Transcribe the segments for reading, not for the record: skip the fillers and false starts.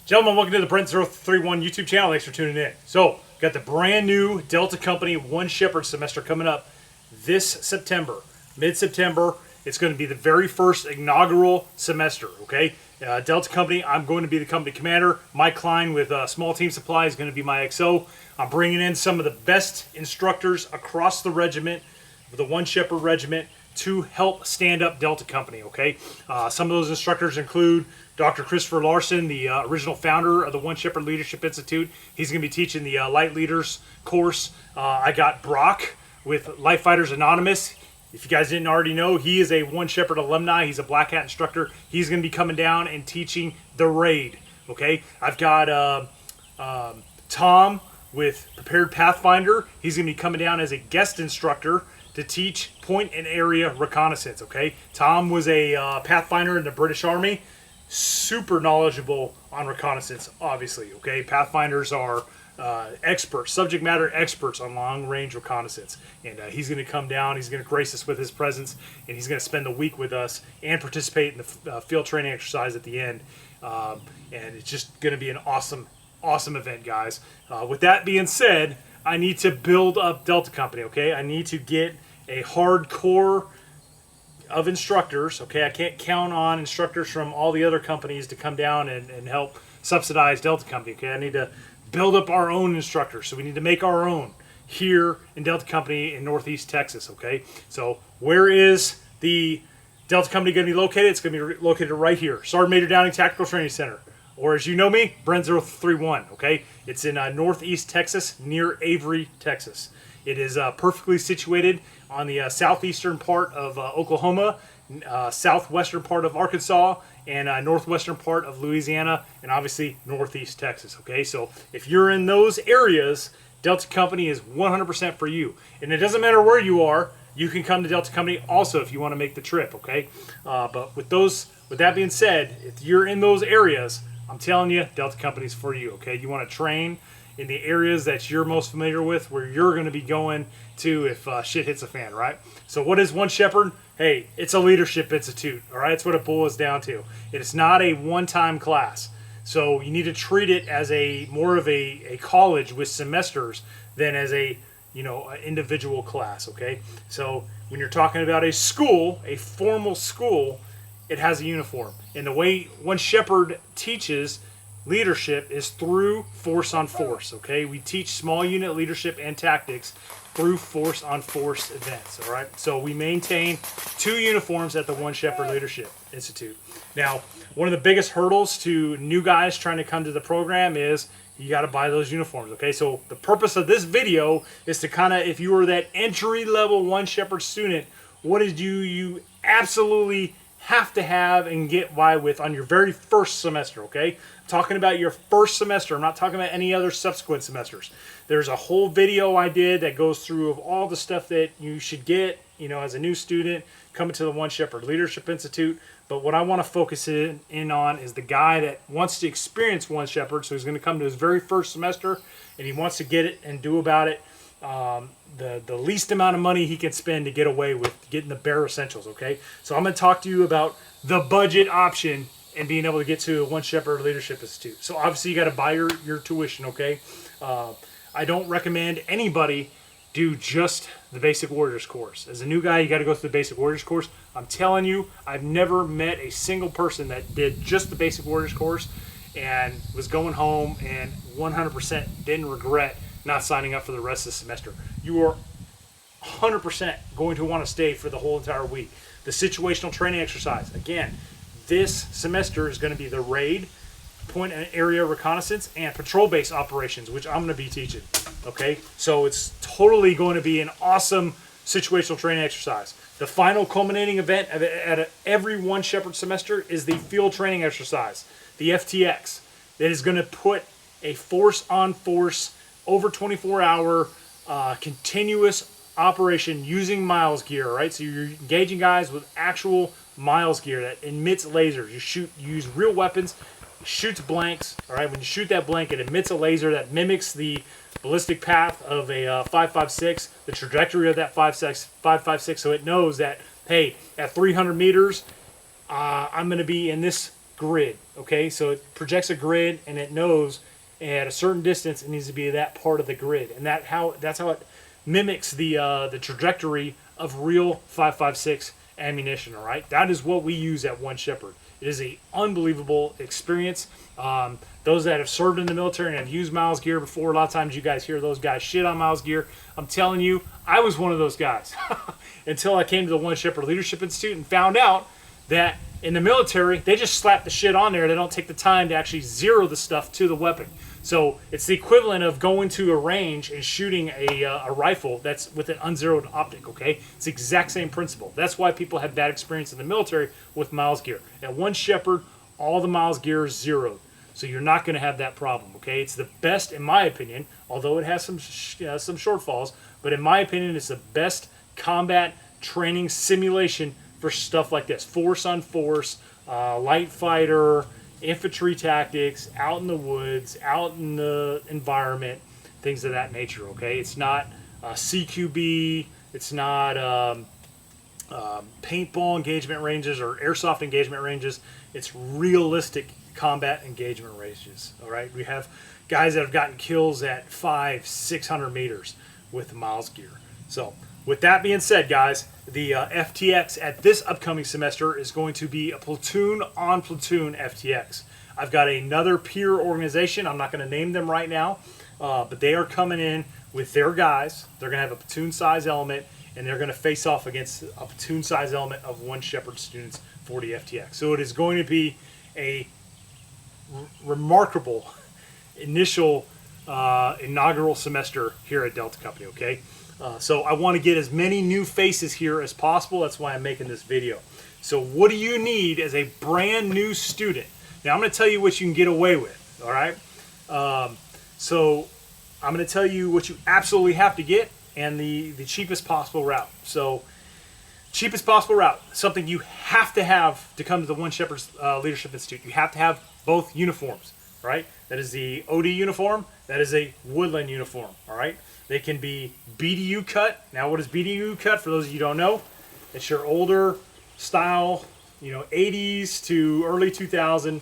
Gentlemen, welcome to the Brent031 YouTube channel. Thanks for tuning in. So, got the brand new Delta Company One Shepherd semester coming up this September, mid-September. It's going to be the very first inaugural semester, okay? Delta Company, I'm going to be the company commander. Mike Klein with Small Team Supply is going to be my XO. I'm bringing in some of the best instructors across the regiment, the One Shepherd Regiment, to help stand up Delta Company, okay? Some of those instructors include Dr. Christopher Larson, the original founder of the One Shepherd Leadership Institute. He's going to be teaching the Light Leaders course. I got Brock with Light Fighters Anonymous. If you guys didn't already know, he is a One Shepherd alumni. He's a Black Hat instructor. He's going to be coming down and teaching the raid, okay? I've got Tom with Prepared Pathfinder. He's going to be coming down as a guest instructor to teach point and area reconnaissance, okay? Tom was a Pathfinder in the British Army. Super knowledgeable on reconnaissance, obviously, okay? Pathfinders are experts, subject matter experts on long-range reconnaissance. And he's going to come down, he's going to grace us with his presence, and he's going to spend the week with us and participate in the field training exercise at the end. And it's just going to be an awesome event, guys. With that being said, I need to build up Delta Company, okay? I need to get a hardcore of instructors, okay? I can't count on instructors from all the other companies to come down and help subsidize Delta Company, okay? I need to build up our own instructors, so we need to make our own here in Delta Company in Northeast Texas, okay? So where is the Delta Company going to be located? It's going to be located right here, Sergeant Major Downing Tactical Training Center, or as you know me, Brent031, okay? It's in Northeast Texas, near Avery, Texas. It is perfectly situated on the southeastern part of Oklahoma, southwestern part of Arkansas, and northwestern part of Louisiana, and obviously northeast Texas, okay? So if you're in those areas, Delta Company is 100% for you. And it doesn't matter where you are, you can come to Delta Company also if you want to make the trip, okay? But with that being said, if you're in those areas, I'm telling you, Delta Company is for you, okay? You want to train in the areas that you're most familiar with, where you're going to be going to if shit hits a fan, right? So what is One Shepherd? Hey, it's a leadership institute, all right? That's what it boils down to. It's not a one-time class. So you need to treat it as more of a college with semesters than as an individual class, okay? So when you're talking about a school, a formal school, it has a uniform. And the way One Shepherd teaches leadership is through force on force, okay? We teach small unit leadership and tactics through force on force events, all right? So we maintain 2 uniforms at the One Shepherd Leadership Institute. Now, one of the biggest hurdles to new guys trying to come to the program is you got to buy those uniforms, okay? So the purpose of this video is to kind of, if you were that entry-level One Shepherd student, what did you absolutely have to have and get by with on your very first semester, okay? I'm talking about your first semester. I'm not talking about any other subsequent semesters. There's a whole video I did that goes through of all the stuff that you should get, as a new student coming to the One Shepherd Leadership Institute. But what I want to focus in on is the guy that wants to experience One Shepherd. So he's going to come to his very first semester and he wants to get it and do about it the least amount of money he can spend to get away with getting the bare essentials, okay? So I'm going to talk to you about the budget option and being able to get to a One Shepherd Leadership Institute. So obviously you got to buy your tuition, okay? I don't recommend anybody do just the Basic Warriors course. As a new guy, you got to go through the Basic Warriors course. I'm telling you, I've never met a single person that did just the Basic Warriors course and was going home and 100% didn't regret not signing up for the rest of the semester. You are 100% going to want to stay for the whole entire week. The situational training exercise, again, this semester is going to be the raid, point and area reconnaissance, and patrol base operations, which I'm going to be teaching, okay? So it's totally going to be an awesome situational training exercise. The final culminating event at every One Shepherd semester is the field training exercise, the FTX, that is going to put a force-on-force over 24-hour continuous operation using miles gear, right? So you're engaging guys with actual miles gear that emits lasers. You use real weapons, shoots blanks, all right? When you shoot that blank, it emits a laser that mimics the ballistic path of a 5.56, the trajectory of that 5.56, so it knows that, hey, at 300 meters, I'm going to be in this grid. Okay, so it projects a grid and it knows at a certain distance it needs to be that part of the grid, and that's how it mimics the trajectory of real 5.56 ammunition. All right, that is what we use at One Shepherd. It is a unbelievable experience. Those that have served in the military and have used Miles gear before, a lot of times you guys hear those guys shit on Miles gear. I'm telling you, I was one of those guys until I came to the One Shepherd Leadership Institute and found out that in the military, they just slap the shit on there. They don't take the time to actually zero the stuff to the weapon. So it's the equivalent of going to a range and shooting a rifle that's with an unzeroed optic, okay? It's the exact same principle. That's why people have bad experience in the military with Miles gear. At One Shepherd, all the Miles gear is zeroed. So you're not going to have that problem, okay? It's the best, in my opinion, although it has some shortfalls, but in my opinion, it's the best combat training simulation for stuff like this. Force on force, light fighter, infantry tactics, out in the woods, out in the environment, things of that nature, okay? It's not CQB, it's not paintball engagement ranges or airsoft engagement ranges. It's realistic combat engagement ranges, all right? We have guys that have gotten kills at 500-600 meters with Miles gear. So with that being said, guys, the FTX at this upcoming semester is going to be a platoon on platoon FTX. I've got another peer organization. I'm not going to name them right now, but they are coming in with their guys. They're going to have a platoon size element, and they're going to face off against a platoon size element of One Shepherd students for the FTX. So it is going to be a remarkable initial inaugural semester here at Delta Company, okay? So I want to get as many new faces here as possible. That's why I'm making this video. So what do you need as a brand new student? Now I'm going to tell you what you can get away with, all right? So I'm going to tell you what you absolutely have to get and the cheapest possible route. So cheapest possible route, something you have to come to the One Shepherd Leadership Institute. You have to have both uniforms, right? That is the OD uniform. That is a Woodland uniform, all right? They can be BDU cut. Now, what is BDU cut? For those of you who don't know, it's your older style, 80s to early 2000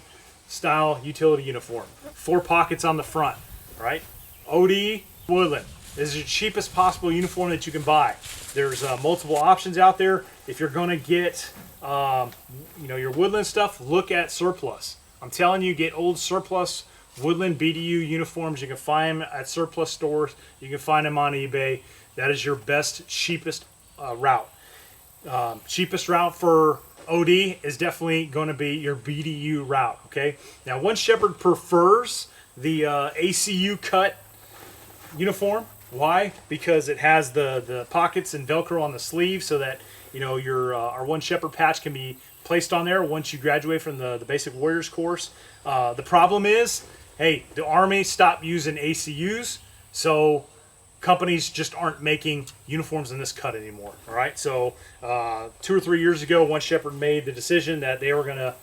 style utility uniform. 4 pockets on the front, right? OD Woodland. This is your cheapest possible uniform that you can buy. There's multiple options out there. If you're going to get, your Woodland stuff, look at Surplus. I'm telling you, get old Surplus Woodland BDU uniforms. You can find them at surplus stores. You can find them on eBay. That is your best, cheapest route. Cheapest route for OD is definitely going to be your BDU route, okay? Now, One Shepherd prefers the ACU cut uniform. Why? Because it has the pockets and Velcro on the sleeve so that, your our One Shepherd patch can be placed on there once you graduate from the Basic Warriors course. The problem is, hey, the Army stopped using ACUs, so companies just aren't making uniforms in this cut anymore, all right? So 2 or 3 years ago, One Shepherd made the decision that they were going to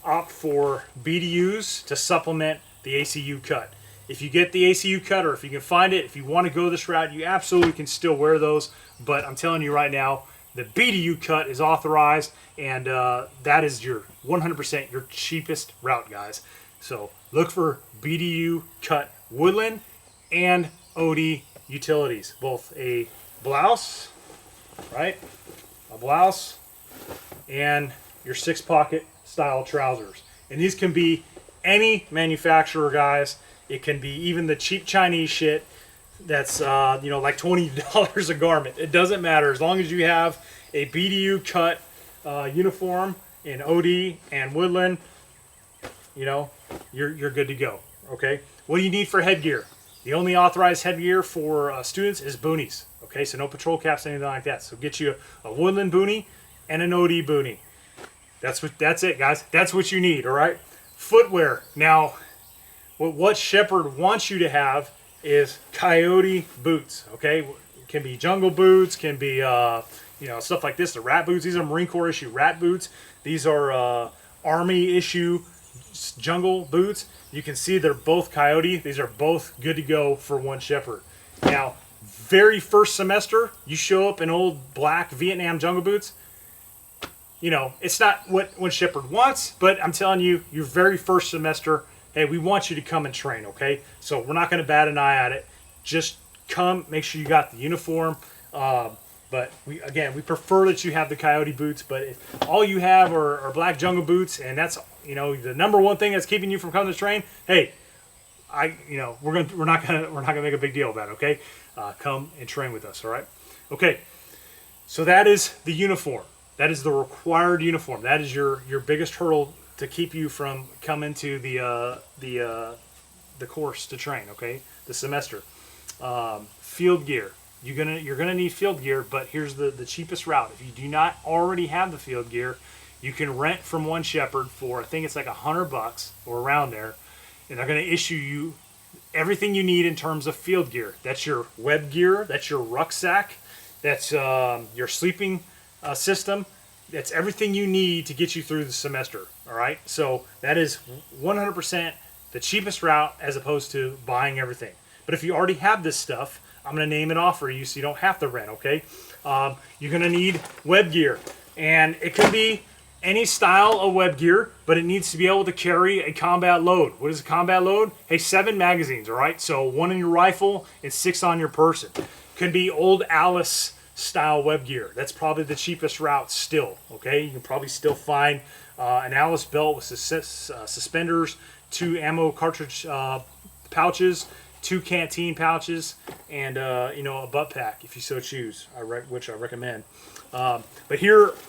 opt for BDUs to supplement the ACU cut. If you get the ACU cut, or if you can find it, if you want to go this route, you absolutely can still wear those, but I'm telling you right now, the BDU cut is authorized, and that is your 100% your cheapest route, guys. So look for BDU cut Woodland and OD utilities, both a blouse, right? A blouse and your 6-pocket style trousers. And these can be any manufacturer, guys. It can be even the cheap Chinese shit that's like $20 a garment. It doesn't matter as long as you have a BDU cut uniform in OD and Woodland. You're good to go. Okay. What do you need for headgear? The only authorized headgear for students is boonies. Okay, so no patrol caps, anything like that. So get you a Woodland boonie and an OD boonie. That's it, guys. That's what you need. All right. Footwear. Now, what Shepherd wants you to have is coyote boots. Okay, it can be jungle boots, can be stuff like this. The rat boots. These are Marine Corps issue rat boots. These are Army issue jungle boots. You can see they're both coyote. These are both good to go for One Shepherd. Now, very first semester, you show up in old black Vietnam jungle boots, you know, it's not what One Shepherd wants, but I'm telling you, your very first semester, hey, we want you to come and train, okay? So we're not going to bat an eye at it. Just come, make sure you got the uniform. But we prefer that you have the Coyote boots. But if all you have are black jungle boots, and that's, you know, the number one thing that's keeping you from coming to train, hey, we're not gonna make a big deal about it, okay? Come and train with us, all right? Okay. So that is the uniform. That is the required uniform. That is your biggest hurdle to keep you from coming to the course to train. Okay, the semester. Field gear. You're gonna need field gear, but here's the cheapest route. If you do not already have the field gear, you can rent from One Shepherd for, I think it's like $100 or around there, and they're gonna issue you everything you need in terms of field gear. That's your web gear. That's your rucksack. That's your sleeping system. That's everything you need to get you through the semester. All right. So that is 100% the cheapest route as opposed to buying everything. But if you already have this stuff, I'm going to name it off for you so you don't have to rent. Okay. You're going to need web gear, and it could be any style of web gear, but it needs to be able to carry a combat load. What is a combat load? Hey, 7 magazines. All right. So 1 in your rifle and 6 on your person. Could be old Alice style web gear. That's probably the cheapest route still. Okay, you can probably still find an Alice belt with suspenders, 2 ammo cartridge pouches, 2 canteen pouches, and a butt pack if you so choose, which I recommend. But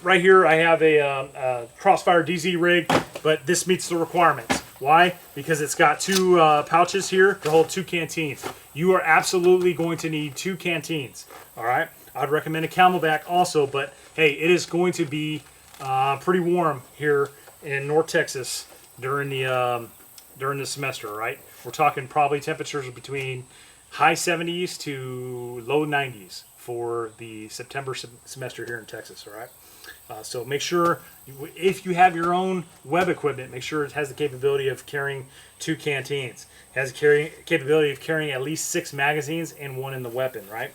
right here, I have a Crossfire DZ rig, but this meets the requirements. Why? Because it's got 2 pouches here to hold 2 canteens. You are absolutely going to need 2 canteens. All right. I'd recommend a Camelback also, but hey, it is going to be pretty warm here in North Texas during the semester. All right. We're talking probably temperatures between high 70s to low 90s for the September semester here in Texas. All right. So make sure, if you have your own web equipment, make sure it has the capability of carrying 2 canteens. It has the capability of carrying at least 6 magazines and 1 in the weapon, right?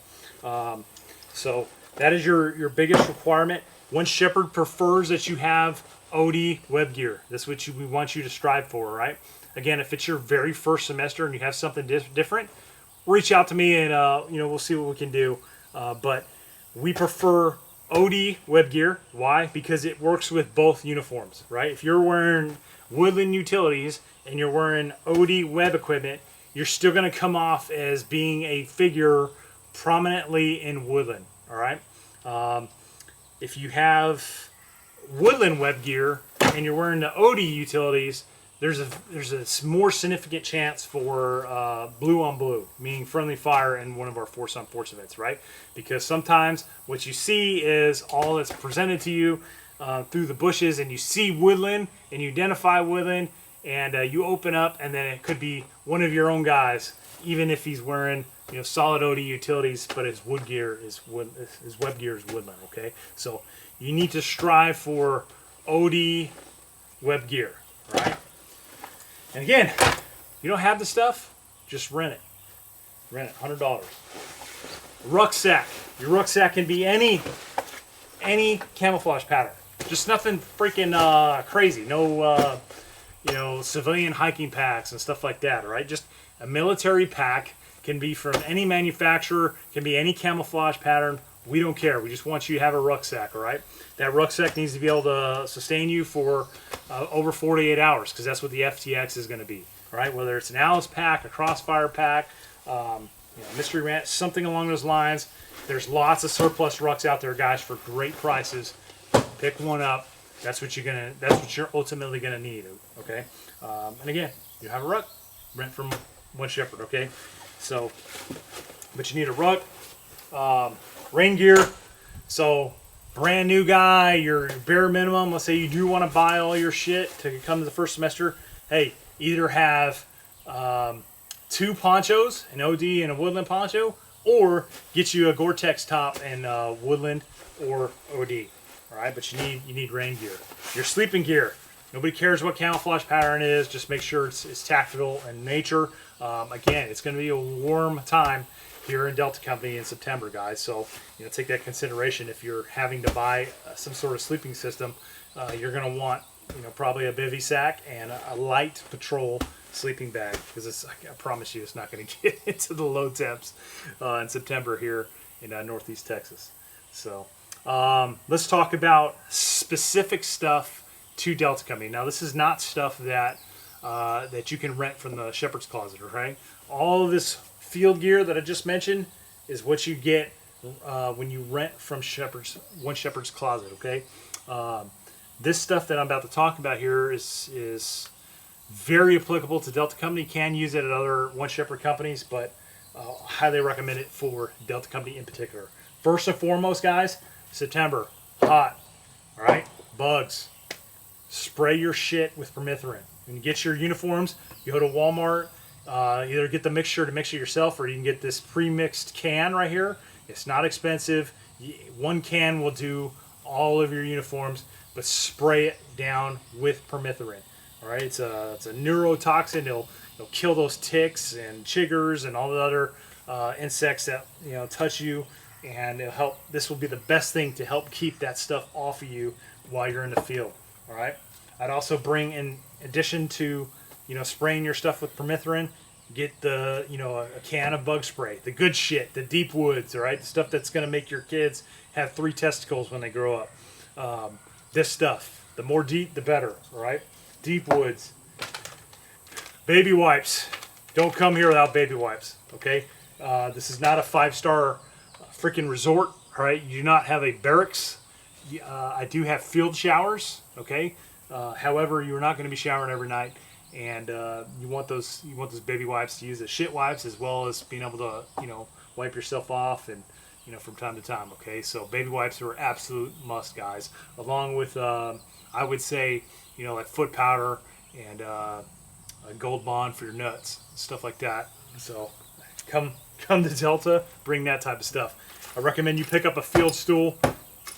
So that is your biggest requirement. One Shepherd prefers that you have OD web gear. That's what we want you to strive for, right? Again, if it's your very first semester and you have something different, reach out to me and we'll see what we can do. But we prefer OD web gear. Why? Because it works with both uniforms, right? If you're wearing Woodland Utilities and you're wearing OD web equipment, you're still going to come off as being a figure prominently in Woodland, all right? If you have Woodland web gear and you're wearing the OD Utilities, there's a more significant chance for blue on blue, meaning friendly fire in one of our force on force events, right? Because sometimes what you see is all that's presented to you through the bushes, and you see Woodland and you identify Woodland, and you open up, and then it could be one of your own guys, even if he's wearing solid OD Utilities, but his web gear is Woodland. Okay, so you need to strive for OD web gear, right? And again, if you don't have the stuff, just rent it. Rent it, $100. Rucksack. Your rucksack can be any camouflage pattern. Just nothing freaking crazy. No, civilian hiking packs and stuff like that. All right, just a military pack. Can be from any manufacturer. Can be any camouflage pattern. We don't care. We just want you to have a rucksack. All right. That rucksack needs to be able to sustain you for over 48 hours, because that's what the FTX is going to be. All right. Whether it's an Alice pack, a Crossfire pack, Mystery Ranch, something along those lines. There's lots of surplus rucks out there, guys, for great prices. Pick one up. That's what you're ultimately gonna need. Okay. And again, you have a ruck, rent from One Shepherd. Okay. So, but you need a ruck, rain gear. So, brand new guy, your bare minimum. Let's say you do want to buy all your shit to come to the first semester. Hey, either have 2 ponchos, an OD and a Woodland poncho, or get you a Gore-Tex top and Woodland or OD. All right, but you need rain gear. Your sleeping gear. Nobody cares what camouflage pattern it is. Just make sure it's tactical in nature. Again, it's going to be a warm time. here in Delta Company in September, guys. So, take that consideration if you're having to buy some sort of sleeping system. You're going to want, probably a bivy sack and a light patrol sleeping bag, because I promise you it's not going to get into the low temps in September here in Northeast Texas. So let's talk about specific stuff to Delta Company. Now, this is not stuff that that you can rent from the Shepherd's Closet, right? All of this field gear that I just mentioned is what you get when you rent from One Shepherd's Closet, okay? This stuff that I'm about to talk about here is very applicable to Delta Company. You can use it at other One Shepherd companies, but highly recommend it for Delta Company in particular. First and foremost, guys, September, hot, all right? Bugs. Spray your shit with permethrin. When you get your uniforms, you go to Walmart, either get the mixture to mix it yourself, or you can get this pre-mixed can right here. It's not expensive. One can will do all of your uniforms, but spray it down with permethrin. All right, it's a neurotoxin. It'll kill those ticks and chiggers and all the other insects that touch you, and it'll help. This will be the best thing to help keep that stuff off of you while you're in the field. All right. I'd also bring, in addition to spraying your stuff with permethrin, get the a can of bug spray, the good shit, the deep woods. All right, the stuff that's going to make your kids have 3 testicles when they grow up. This stuff, the more deep, the better. All right. Deep woods. Baby wipes. Don't come here without baby wipes, okay? This is not a 5-star freaking resort, all right? You do not have a barracks. I do have field showers, okay? However, you're not going to be showering every night, and you want those baby wipes to use as shit wipes, as well as being able to wipe yourself off and from time to time, okay? So baby wipes are absolute must, guys, along with I would say like foot powder and a Gold Bond for your nuts, stuff like that. So come to Delta, bring that type of stuff. I recommend you pick up a field stool.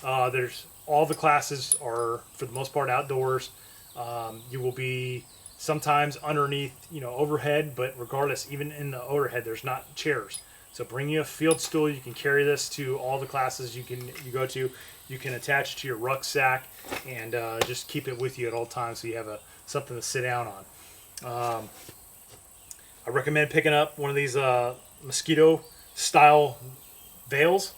There's all the classes are for the most part outdoors. You will be sometimes underneath overhead, but regardless, even in the overhead, there's not chairs. So bring you a field stool. You can carry this to all the classes you go to. You can attach it to your rucksack and just keep it with you at all times, so you have something to sit down on. I recommend picking up one of these mosquito style veils.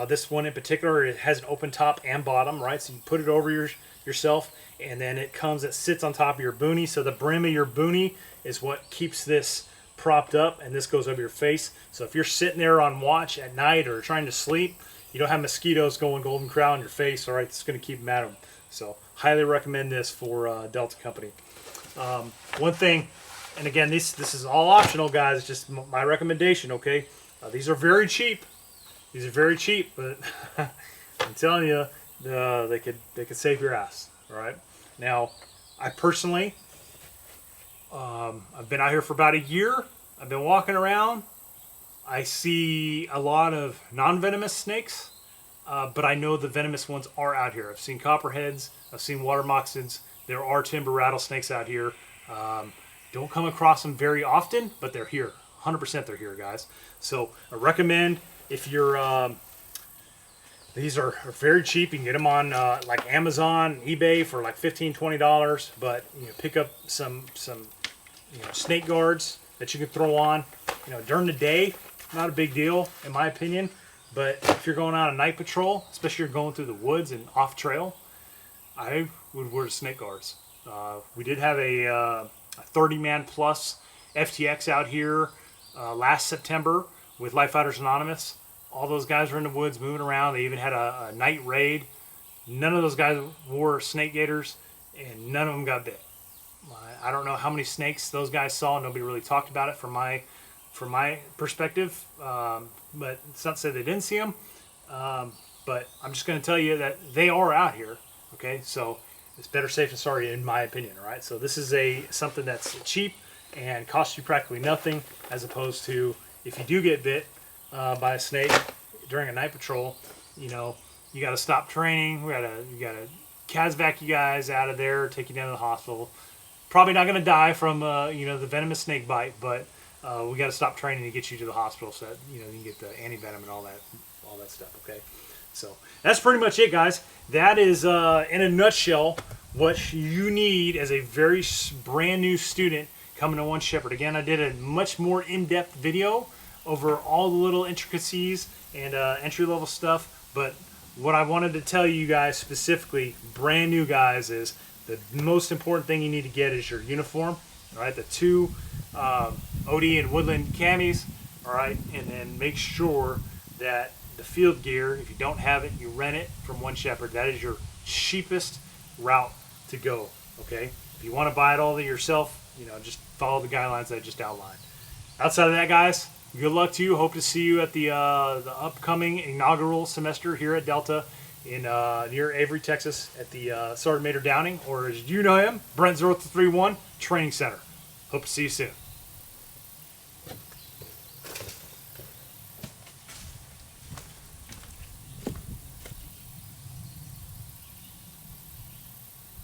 This one in particular, it has an open top and bottom, right? So you put it over yourself, and then it sits on top of your boonie. So the brim of your boonie is what keeps this propped up, and this goes over your face. So if you're sitting there on watch at night or trying to sleep, you don't have mosquitoes going golden crown in your face, all right? It's going to keep them at them. So highly recommend this for Delta Company. One thing, and again, this is all optional, guys. It's just my recommendation, okay? These are very cheap. These are very cheap, but I'm telling you, they could save your ass, all right? Now, I personally, I've been out here for about a year. I've been walking around. I see a lot of non-venomous snakes, but I know the venomous ones are out here. I've seen copperheads. I've seen water moccasins. There are timber rattlesnakes out here. Don't come across them very often, but they're here. 100% they're here, guys. So I recommend, if you're, these are very cheap. You can get them on like Amazon, eBay for like $15, $20. But pick up some snake guards that you can throw on. During the day, not a big deal in my opinion. But if you're going on a night patrol, especially if you're going through the woods and off trail, I would wear the snake guards. We did have a 30-man plus FTX out here last September with Life Fighters Anonymous. All those guys were in the woods moving around. They even had a night raid. None of those guys wore snake gaiters, and none of them got bit. I don't know how many snakes those guys saw. Nobody really talked about it from my perspective. But it's not to say they didn't see them. But I'm just going to tell you that they are out here. Okay, so it's better safe than sorry in my opinion. All right, so this is something that's cheap and costs you practically nothing, as opposed to if you do get bit by a snake during a night patrol, you got to stop training. You got to CASVAC you guys out of there, take you down to the hospital. Probably not going to die from the venomous snake bite, but we got to stop training to get you to the hospital so that you can get the antivenom and all that stuff. Okay, so that's pretty much it, guys. That is in a nutshell what you need as a very brand new student coming to One Shepherd. Again, I did a much more in-depth video over all the little intricacies and entry-level stuff, but what I wanted to tell you guys specifically, brand new guys, is the most important thing you need to get is your uniform. All right, the two OD and Woodland camis. All right, and then make sure that the field gear, if you don't have it, you rent it from One Shepherd. That is your cheapest route to go. Okay, if you want to buy it all yourself, just follow the guidelines that I just outlined. Outside of that, guys, good luck to you. Hope to see you at the upcoming inaugural semester here at Delta in near Avery, Texas, at the Sergeant Major Downing, or as you know him, Brent 031 Training Center. Hope to see you soon.